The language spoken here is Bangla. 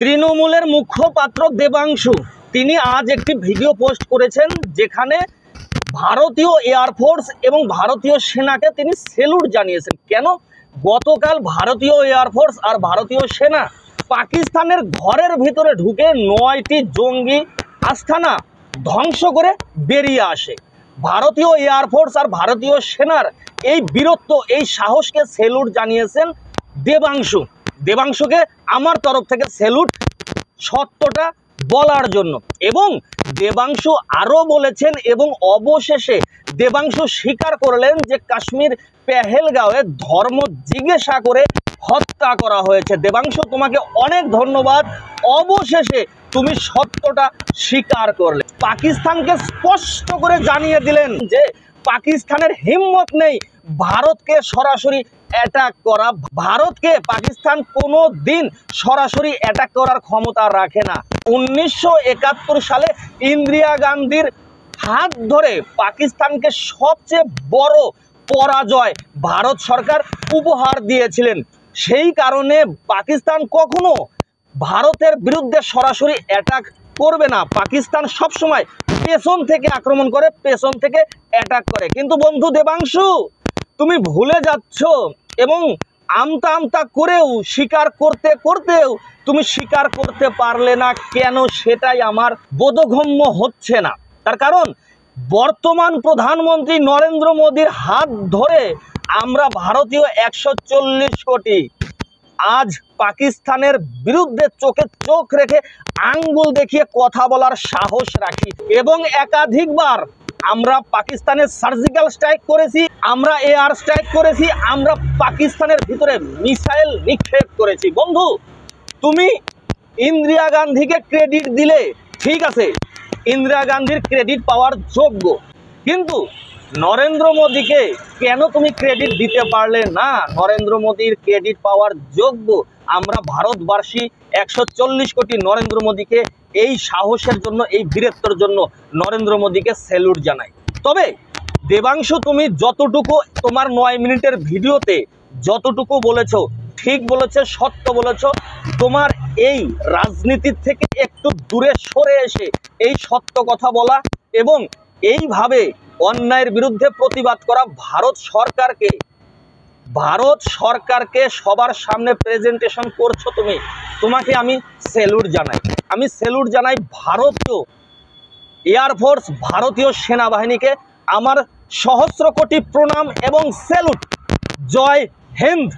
তৃণমূলের মুখপাত্র দেবাংশু তিনি আজ একটি ভিডিও পোস্ট করেছেন, যেখানে ভারতীয় এয়ারফোর্স এবং ভারতীয় সেনাকে তিনি স্যালুট জানিয়েছেন। কেন? গতকাল ভারতীয় এয়ারফোর্স আর ভারতীয় সেনা পাকিস্তানের ঘরের ভিতরে ঢুকে 9টি জঙ্গি আস্তানা ধ্বংস করে বেরিয়ে আসে। ভারতীয় এয়ারফোর্স আর ভারতীয় সেনার এই বীরত্ব, এই সাহসকে স্যালুট জানিয়েছেন দেবাংশু। দেবাংশুকে আমার তরফ থেকে স্যালুট সত্যটা বলার জন্য। এবং দেবাংশু আরও বলেছেন, এবং অবশেষে দেবাংশু স্বীকার করলেন যে কাশ্মীর পেহেলগাঁওয়ে ধর্ম জিজ্ঞাসা করে হত্যা করা হয়েছে। দেবাংশু, তোমাকে অনেক ধন্যবাদ। অবশেষে তুমি সত্যটা স্বীকার করলে। পাকিস্তানকে স্পষ্ট করে জানিয়ে দিলেন যে পাকিস্তানের হিম্মত নেই ভারতকে সরাসরি অ্যাটাক করা। ভারতকে পাকিস্তান কোনো দিন সরাসরি অ্যাটাক করার ক্ষমতা রাখে না। 1971 সালে ইন্দিরা গান্ধীর হাত ধরে পাকিস্তানকে সবচেয়ে বড় পরাজয় ভারত সরকার উপহার দিয়েছিলেন। সেই কারণে পাকিস্তান কখনো ভারতের বিরুদ্ধে সরাসরি অ্যাটাক করবে না। পাকিস্তান সবসময় পেছন থেকে আক্রমণ করে, পেছন থেকে অ্যাটাক করে। কিন্তু বন্ধু দেবাংশু, তুমি ভুলে যাচ্ছ, এবং আমতা আমতা করেও স্বীকার করতে করতেও তুমি স্বীকার করতে পারলে না। কেন সেটাই আমার বোধগম্য হচ্ছে না। তার কারণ বর্তমান প্রধানমন্ত্রী নরেন্দ্র মোদীর হাত ধরে আমরা ভারতীয় 140 কোটি আজ পাকিস্তানের বিরুদ্ধে চোখে চোখ রেখে আঙ্গুল দেখিয়ে কথা বলার সাহস রাখি। এবং একাধিকবার আমরা পাকিস্তানের সার্জিক্যাল স্ট্রাইক করেছি, আমরা এয়ার স্ট্রাইক করেছি, আমরা পাকিস্তানের ভিতরে মিসাইল নিক্ষেপ করেছি। বন্ধু, তুমি ইন্দিরা গান্ধীকে ক্রেডিট দিলে, ঠিক আছে, ইন্দিরা গান্ধীর ক্রেডিট পাওয়ার যোগ্য, কিন্তু নরেন্দ্র মোদীকে কেন তুমি ক্রেডিট দিতে পারলে না? নরেন্দ্র মোদীর ক্রেডিট পাওয়ার যোগ্য আমরা ভারতবাসী 140 কোটি নরেন্দ্র মোদীকে এই সাহসের জন্য, এই বীরত্বের জন্য নরেন্দ্র মোদীকে স্যালুট জানাই। তবে দেবাংশু, তুমি যতটুকু তোমার 9 মিনিটের ভিডিওতে যতটুকু বলেছো, ঠিক বলেছো, সত্য বলেছো। তোমার এই রাজনীতির থেকে একটু দূরে সরে এসে এই সত্য কথা বলা এবং এইভাবে অন্যায়ের বিরুদ্ধে প্রতিবাদ করা ভারত সরকারকে সবার সামনে প্রেজেন্টেশন করছো তুমি। তোমাকে আমি স্যালুট জানাই। আমি স্যালুট জানাই ভারতীয় এয়ারফোর্স, ভারতীয় সেনাবাহিনীকে আমার সহস্র কোটি প্রণাম এবং স্যালুট। জয় হিন্দ।